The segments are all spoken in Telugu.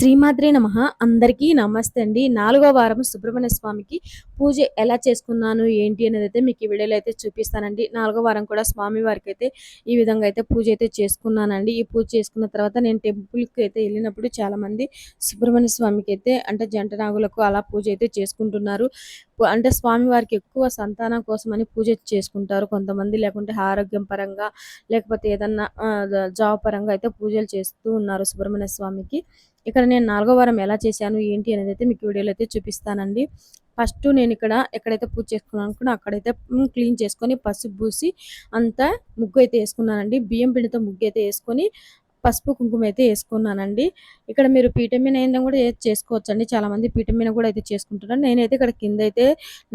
శ్రీమాత్రే నమః. అందరికీ నమస్తే అండి. 4వ వారం సుబ్రహ్మణ్య స్వామికి పూజ ఎలా చేసుకున్నాను, ఏంటి అనేదైతే మీకు ఈ వీడియోలో అయితే చూపిస్తానండి. 4వ వారం కూడా స్వామి వారికైతే ఈ విధంగా అయితే పూజ అయితే చేసుకున్నానండి. ఈ పూజ చేసుకున్న తర్వాత నేను టెంపుల్‌కి అయితే ఎళ్ళినప్పుడు చాలామంది సుబ్రహ్మణ్య స్వామికైతే అంటే జంట నాగులకు అలా పూజ అయితే చేసుకుంటున్నారు. అంటే స్వామివారికి ఎక్కువ సంతానం కోసమని పూజ చేసుకుంటారు కొంతమంది. లేకుంటే ఆరోగ్యం పరంగా, లేకపోతే ఏదన్నా జాబ్ పరంగా అయితే పూజలు చేస్తూ ఉన్నారు సుబ్రహ్మణ్య స్వామికి. ఇక్కడ నేను 4వ వారం ఎలా చేశాను, ఏంటి అనేదైతే మీకు వీడియోలో అయితే చూపిస్తానండి. ఫస్టు నేనిక్కడ ఎక్కడైతే పూజ చేసుకున్నానో అనుకున్నా అక్కడైతే క్లీన్ చేసుకొని, పసుపు పూసి అంతా ముగ్గయితే యేసుకున్నానండి. బియ్యం పిండితో ముగ్గయితే యేసుకొని, పసుపు, కుంకుమ అయితే యేసుకున్నానండి. ఇక్కడ మీరు పీఠం మీద అయినా కూడా చేసుకోవచ్చండి. చాలామంది పీఠం మీద కూడా అయితే చేసుకుంటున్నారు. నేనైతే ఇక్కడ కిందయితే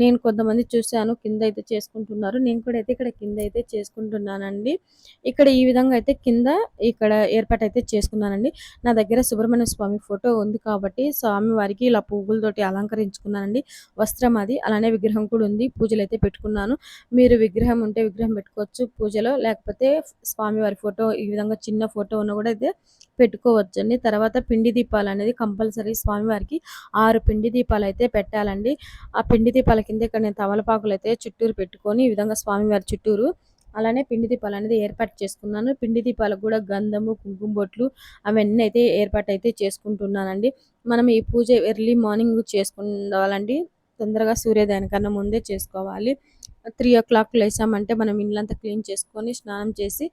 నేను కొంతమంది చూసాను కిందయితే చేసుకుంటున్నారు. నేను కూడా అయితే ఇక్కడ కిందయితే చేసుకుంటున్నానండి. ఇక్కడ ఈ విధంగా అయితే కింద ఇక్కడ ఏర్పాటయితే చేసుకున్నానండి. నా దగ్గర సుబ్రహ్మణ్య స్వామి ఫోటో ఉంది కాబట్టి స్వామివారికి ఇలా పువ్వులతోటి అలంకరించుకున్నానండి. వస్త్రం అది. అలానే విగ్రహం కూడా ఉంది. పూజలైతే పెట్టుకున్నాను. మీరు విగ్రహం ఉంటే విగ్రహం పెట్టుకోవచ్చు పూజలో. లేకపోతే స్వామివారి ఫోటో ఈ విధంగా చిన్న ఫోటో ఉన్న కూడా అయితే పెట్టుకోవచ్చండి. తర్వాత పిండి దీపాలనేది కంపల్సరీ స్వామివారికి 6 పిండి దీపాలైతే పెట్టాలండి. ఆ పిండి దీపాల కింద ఇక్కడ నేను తమలపాకులైతే చుట్టూరు పెట్టుకొని ఈ విధంగా స్వామివారి చుట్టూరు అలానే పిండి దీపాలనేది ఏర్పాటు చేసుకున్నాను. పిండి దీపాలకు కూడా గంధము, కుంకుమ బొట్లు అవన్నీ అయితే ఏర్పాటైతే చేసుకుంటున్నానండి. మనం ఈ పూజ ఎర్లీ మార్నింగ్ చేసుకోవాలండి. తొందరగా సూర్యోదయానికన్నా ముందే చేసుకోవాలి. 3:00 లేసామంటే మనం ఇల్లంతా క్లీన్ చేసుకొని, స్నానం చేసి,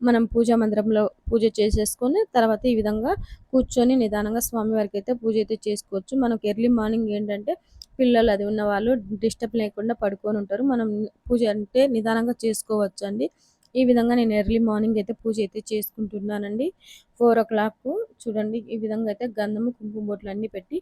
మనం పూజా మందిరంలో పూజ చేసేసుకొని, తర్వాత ఈ విధంగా కూర్చొని నిదానంగా స్వామివారికైతే పూజ అయితే చేసుకోవచ్చు. మనకు ఎర్లీ మార్నింగ్ ఏంటంటే పిల్లలు అది ఉన్నవాళ్ళు డిస్టర్బ్ లేకుండా పడుకొని ఉంటారు. మనం పూజ అంటే నిదానంగా చేసుకోవచ్చండి. ఈ విధంగా నేను ఎర్లీ మార్నింగ్ అయితే పూజ అయితే చేసుకుంటున్నానండి. 4:00 చూడండి ఈ విధంగా అయితే గంధము, కుంకుమ బొట్లు అన్నీ పెట్టి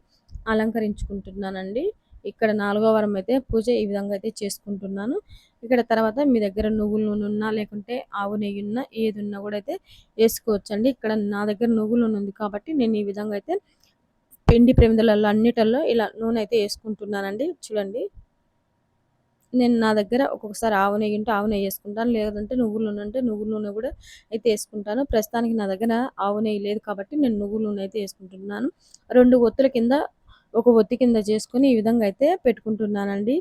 అలంకరించుకుంటున్నానండి. ఇక్కడ 4వ వారం అయితే పూజ ఈ విధంగా అయితే చేసుకుంటున్నాను. ఇక్కడ తర్వాత మీ దగ్గర నువ్వుల నూనె ఉన్నా, లేకుంటే ఆవు నెయ్యి ఉన్నా, ఏది ఉన్నా కూడా అయితే వేసుకోవచ్చండి. ఇక్కడ నా దగ్గర నువ్వుల నూనె ఉంది కాబట్టి నేను ఈ విధంగా అయితే పిండి ప్రమిదలలో అన్నిటల్లో ఇలా నూనె అయితే వేసుకుంటున్నానండి. చూడండి నేను నా దగ్గర ఒక్కొక్కసారి ఆవు నెయ్యి ఉంటే ఆవు నెయ్యి వేసుకుంటాను. లేదంటే నువ్వుల నూనె ఉంటే నువ్వుల నూనె కూడా అయితే వేసుకుంటాను. ప్రస్తుతానికి నా దగ్గర ఆవు నెయ్యి లేదు కాబట్టి నేను నువ్వుల నూనె అయితే వేసుకుంటున్నాను. 2 ఒత్తుల కింద ఒక ఒత్తి కింద చేసుకొని ఈ విధంగా అయితే పెట్టుకుంటున్నానండి.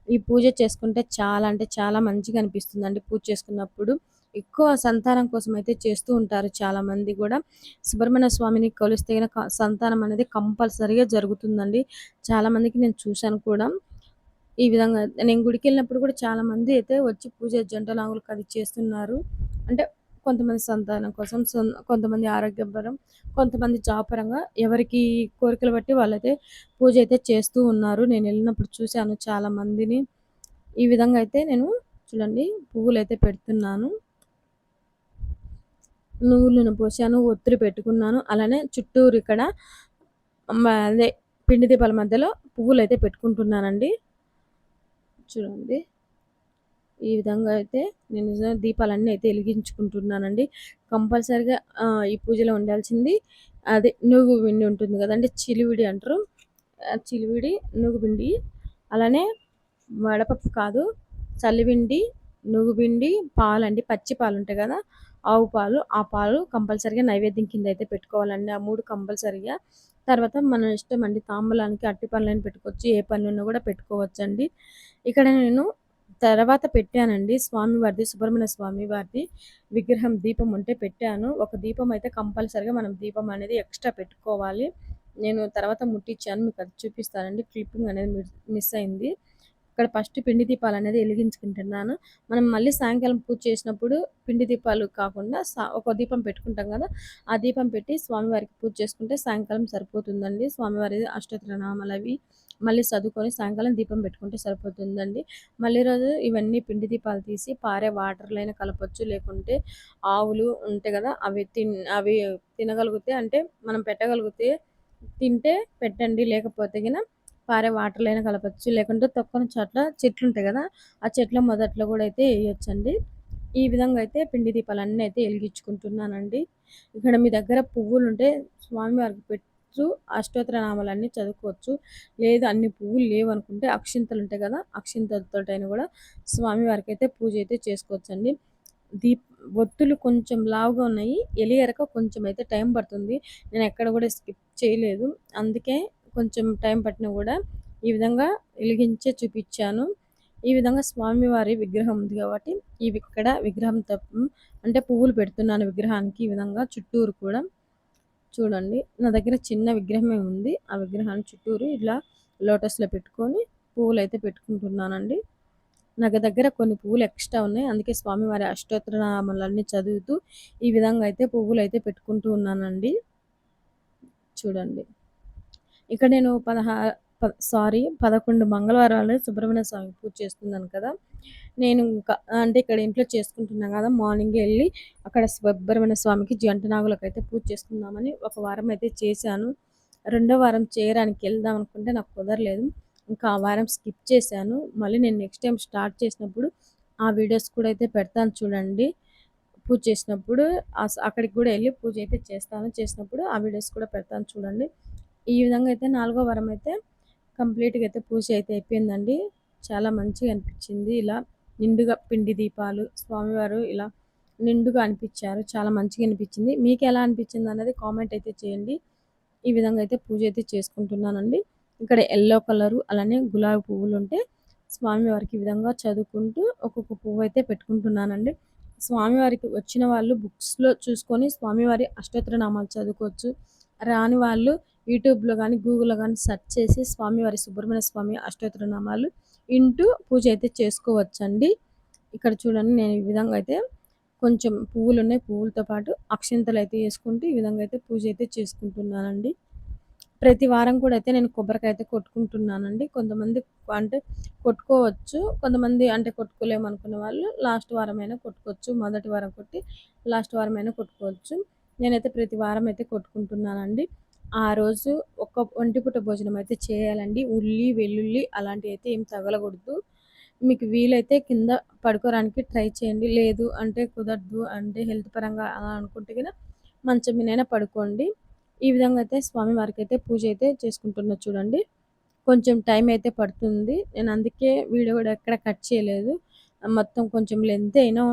ఈ పూజ చేసుకుంటే చాలా అంటే చాలా మంచిగా అనిపిస్తుందండి పూజ చేసుకున్నప్పుడు. ఎక్కువ సంతానం కోసం అయితే చేస్తూ ఉంటారు చాలామంది కూడా. సుబ్రహ్మణ్య స్వామిని కొలిస్తే గనక సంతానం అనేది కంపల్సరీగా జరుగుతుందండి. చాలామందికి నేను చూశాను కూడా. ఈ విధంగా నేను గుడికెళ్ళినప్పుడు కూడా చాలామంది అయితే వచ్చి పూజ జంట నాగులకు అది చేస్తున్నారు. అంటే కొంతమంది సంతానం కోసం, కొంతమంది ఆరోగ్యపరం, కొంతమంది జాబ్ పరంగా ఎవరికి కోరికలు బట్టి వాళ్ళైతే పూజ అయితే చేస్తూ ఉన్నారు. నేనెళ్ళినప్పుడు చూశాను చాలామందిని. ఈ విధంగా అయితే నేను చూడండి పువ్వులైతే పెడుతున్నాను. నువ్వుల నూనె పోశాను, ఒత్తులు పెట్టుకున్నాను. అలానే చుట్టూరు ఇక్కడ అదే పిండి దీపాల మధ్యలో పువ్వులైతే పెట్టుకుంటున్నానండి. చూడండి. ఈ విధంగా అయితే నేను దీపాలన్నీ అయితే వెలిగించుకుంటున్నానండి. కంపల్సరీగా ఈ పూజలో ఉండాల్సింది అదే నూగుబిండి ఉంటుంది కదండీ! చిలివిడి అంటారు. చిలివిడి, నూగుబిండి అలానే వడపప్పు కాదు, చలివిండి, నూగుబిండి, పాలండి. పచ్చి పాలుంటాయి కదా! ఆవు పాలు. ఆ పాలు కంపల్సరీగా నైవేద్యం కింద అయితే పెట్టుకోవాలండి. ఆ 3 కంపల్సరీగా. తర్వాత మన ఇష్టమండి తాంబూలానికి అరటి పండ్లైనా పెట్టుకోవచ్చు. ఏ పండ్లున్నా కూడా పెట్టుకోవచ్చండి. ఇక్కడ నేను తర్వాత పెట్టానండి స్వామివారిది, సుబ్రహ్మణ్య స్వామి వారిది విగ్రహం దీపం ఉంటే పెట్టాను. ఒక దీపం అయితే కంపల్సరీగా మనం దీపం అనేది ఎక్స్‌ట్రా పెట్టుకోవాలి. నేను తర్వాత ముట్టిచ్చాను. మీకది చూపిస్తానండి. క్లిప్పింగ్ అనేది మిస్ అయింది. ఇక్కడ ఫస్ట్ పిండి దీపాలనేది ఎలిగించుకుంటున్నాను. మనం మళ్ళీ సాయంకాలం పూజ చేసినప్పుడు పిండి దీపాలు కాకుండా ఒక దీపం పెట్టుకుంటాం గదా! ఆ దీపం పెట్టి స్వామివారికి పూజ చేసుకుంటే సాయంకాలం సరిపోతుందండి. స్వామివారి అష్టోత్తర నామాలవి మళ్ళీ చదువుకొని సాయంకాలం దీపం పెట్టుకుంటే సరిపోతుందండి. మళ్ళీ రోజు ఇవన్నీ పిండి దీపాలు తీసి పారే వాటర్‌లో అయినా కలపొచ్చు. లేకుంటే ఆవులు ఉంటాయి గదా! అవి తినగలిగితే అంటే మనం పెట్టగలిగితే తింటే పెట్టండి. లేకపోతే గిన పారే వాటర్‌లో అయినా కలపొచ్చు. లేకుంటే తొక్కని చోట్ల చెట్లుంటాయి గదా! ఆ చెట్ల మొదట్లో గూడా అయితే ఎయొచ్చండి. ఈ విధంగా అయితే పిండి దీపాలన్నీ అయితే ఎలిగించుకుంటున్నానండి. ఇక్కడ మీ దగ్గర పువ్వులుంటే స్వామివారికి పెట్టు అష్టోత్తర నామాలన్నీ చదువుకోవచ్చు. లేదు అన్ని పువ్వులు లేవనుకుంటే అక్షింతలుంటాయి గదా! అక్షింతలతోటైనా గూడా స్వామివారికైతే పూజ అయితే చేసుకోవచ్చండి. దీప్ ఒత్తులు కొంచెం లావుగా ఉన్నాయి. ఎలియరక కొంచెం అయితే టైం పడుతుంది. నేను ఎక్కడ కూడా స్కిప్ చేయలేదు. అందుకే కొంచెం టైం పట్టినా కూడా ఈ విధంగా వెలిగించే చూపించాను. ఈ విధంగా స్వామివారి విగ్రహం ఉంది కాబట్టి ఇక్కడ విగ్రహం అంటే పువ్వులు పెడుతున్నాను విగ్రహానికి. ఈ విధంగా చుట్టూరు కూడా చూడండి, నా దగ్గర చిన్న విగ్రహమే ఉంది. ఆ విగ్రహాన్ని చుట్టూరు ఇలా లోటస్లో పెట్టుకొని పువ్వులు అయితే పెట్టుకుంటున్నానండి. నాకు దగ్గర కొన్ని పువ్వులు ఎక్స్ట్రా ఉన్నాయి. అందుకే స్వామివారి అష్టోత్తరనామాలన్నీ చదువుతూ ఈ విధంగా అయితే పువ్వులు అయితే పెట్టుకుంటూ ఉన్నానండి. చూడండి, ఇక్కడ నేను 11 మంగళవారాలు సుబ్రహ్మణ్య స్వామి పూజ చేస్తున్నాను కదా. నేను ఇంకా అంటే ఇక్కడ ఇంట్లో చేసుకుంటున్నాను కదా, మార్నింగ్ వెళ్ళి అక్కడ సుబ్రహ్మణ్య స్వామికి జంట నాగులకైతే పూజ చేసుకుందామని ఒక వారం అయితే చేశాను. రెండో వారం చేయడానికి వెళ్దాం అనుకుంటే నాకు కుదరలేదు. ఇంకా ఆ వారం స్కిప్ చేశాను. మళ్ళీ నేను నెక్స్ట్ టైం స్టార్ట్ చేసినప్పుడు ఆ వీడియోస్ కూడా అయితే పెడతాను చూడండి. పూజ చేసినప్పుడు అక్కడికి కూడా వెళ్ళి పూజ అయితే చేస్తాను. చేసినప్పుడు ఆ వీడియోస్ కూడా పెడతాను చూడండి. ఈ విధంగా అయితే 4వ వారం అయితే కంప్లీట్‌గా అయితే పూజ అయితే అయిపోయిందండి. చాలా మంచిగా అనిపించింది. ఇలా నిండుగా పిండి దీపాలు స్వామివారు ఇలా నిండుగా అనిపించారు. చాలా మంచిగా అనిపించింది. మీకు ఎలా అనిపించింది అన్నది కామెంట్ అయితే చేయండి. ఈ విధంగా అయితే పూజ అయితే చేసుకుంటున్నానండి. ఇక్కడ యెల్లో కలరు అలానే గులాబీ పువ్వులు ఉంటే స్వామివారికి ఈ విధంగా చదువుకుంటూ ఒక్కొక్క పువ్వు అయితే పెట్టుకుంటున్నానండి. స్వామివారికి వచ్చిన వాళ్ళు బుక్స్‌లో చూసుకొని స్వామివారి అష్టోత్తర నామాలు చదువుకోవచ్చు. రాని వాళ్ళు యూట్యూబ్‌లో గానీ, గూగుల్‌లో గానీ సెర్చ్ చేసి స్వామివారి సుబ్రహ్మణ్య స్వామి అష్టోత్తర నామాలు వింటూ పూజ అయితే చేసుకోవచ్చండి. ఇక్కడ చూడండి, నేను ఈ విధంగా అయితే కొంచెం పువ్వులున్నాయి. పువ్వులతో పాటు అక్షింతలైతే యేసుకుంటూ ఈ విధంగా అయితే పూజ అయితే చేసుకుంటున్నానండి. ప్రతి వారం కూడా అయితే నేను కొబ్బరికాయ అయితే కొట్టుకుంటున్నానండి. కొంతమంది అంటే కొట్టుకోవచ్చు. కొంతమంది అంటే కొట్టుకోలేమనుకున్న వాళ్ళు లాస్ట్ వారమైనా కొట్టుకోవచ్చు. మొదటి వారం కొట్టి లాస్ట్ వారమైనా కొట్టుకోవచ్చు. నేనైతే ప్రతి వారం అయితే కొట్టుకుంటున్నానండి. ఆ రోజు ఒక ఒంటిపూట భోజనం అయితే చేయాలండి. ఉల్లి, వెల్లుల్లి అలాంటివైతే ఏం తగలకూడదు. మీకు వీలైతే కింద పడుకోవడానికి ట్రై చేయండి. లేదు అంటే కుదరదు అంటే హెల్త్ పరంగా అలా అనుకుంటే గిన మంచం మీదైనా పడుకోండి. ఈ విధంగా అయితే స్వామివారికైతే పూజ అయితే చేసుకుంటున్నా చూడండి. కొంచెం టైం అయితే పడుతుంది. నేను అందుకే వీడియో కూడా ఎక్కడ కట్ చేయలేదు. మొత్తం కొంచెం లెంత్ అయినా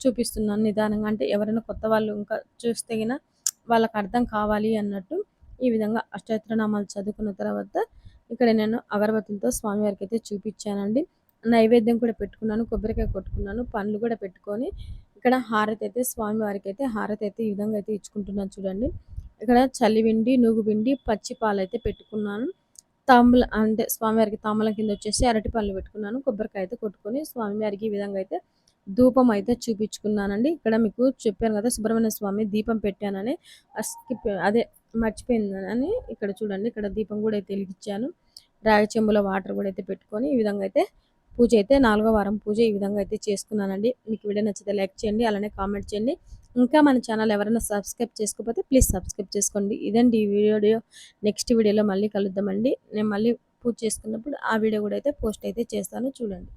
చూపిస్తున్నాను నిదానంగా. అంటే ఎవరైనా కొత్త వాళ్ళు ఇంకా చూస్తే గిన వాళ్ళకి అర్థం కావాలి అన్నట్టు ఈ విధంగా అష్టోత్తరనామాలు చదువుకున్న తర్వాత ఇక్కడ నేను అగరబత్తులతో స్వామివారికి అయితే చూపించానండి. నైవేద్యం కూడా పెట్టుకున్నాను. కొబ్బరికాయ కొట్టుకున్నాను. పండ్లు కూడా పెట్టుకొని ఇక్కడ హారతి అయితే స్వామివారికి అయితే హారతి అయితే ఈ విధంగా అయితే ఇచ్చుకుంటున్నాను చూడండి. ఇక్కడ చలివిండి, నూగుబిండి, పచ్చి పాలైతే పెట్టుకున్నాను. అంటే స్వామివారికి తాంబూలం కింద వచ్చేసి అరటి పళ్ళు పెట్టుకున్నాను. కొబ్బరికాయ అయితే కొట్టుకొని స్వామివారికి ఈ విధంగా అయితే ధూపం అయితే చూపించుకున్నానండి. ఇక్కడ మీకు చెప్పాను కదా, సుబ్రహ్మణ్య స్వామి దీపం పెట్టానని అదే మర్చిపోయిందని ఇక్కడ చూడండి, ఇక్కడ దీపం కూడా అయితే వెలిగించాను. రాగి చెంబులో వాటర్ కూడా అయితే పెట్టుకొని ఈ విధంగా అయితే పూజ అయితే 4వ వారం పూజ ఈ విధంగా అయితే చేసుకున్నానండి. మీకు వీడియో నచ్చితే లైక్ చేయండి, అలానే కామెంట్ చేయండి. ఇంకా మన ఛానల్ ఎవరైనా సబ్స్క్రైబ్ చేసుకోకపోతే ప్లీజ్ సబ్స్క్రైబ్ చేసుకోండి. ఇదండి ఈ వీడియో. నెక్స్ట్ వీడియోలో మళ్ళీ కలుద్దామండి. నేను మళ్ళీ పూజ చేసుకున్నప్పుడు ఆ వీడియో కూడా అయితే పోస్ట్ అయితే చేస్తాను చూడండి.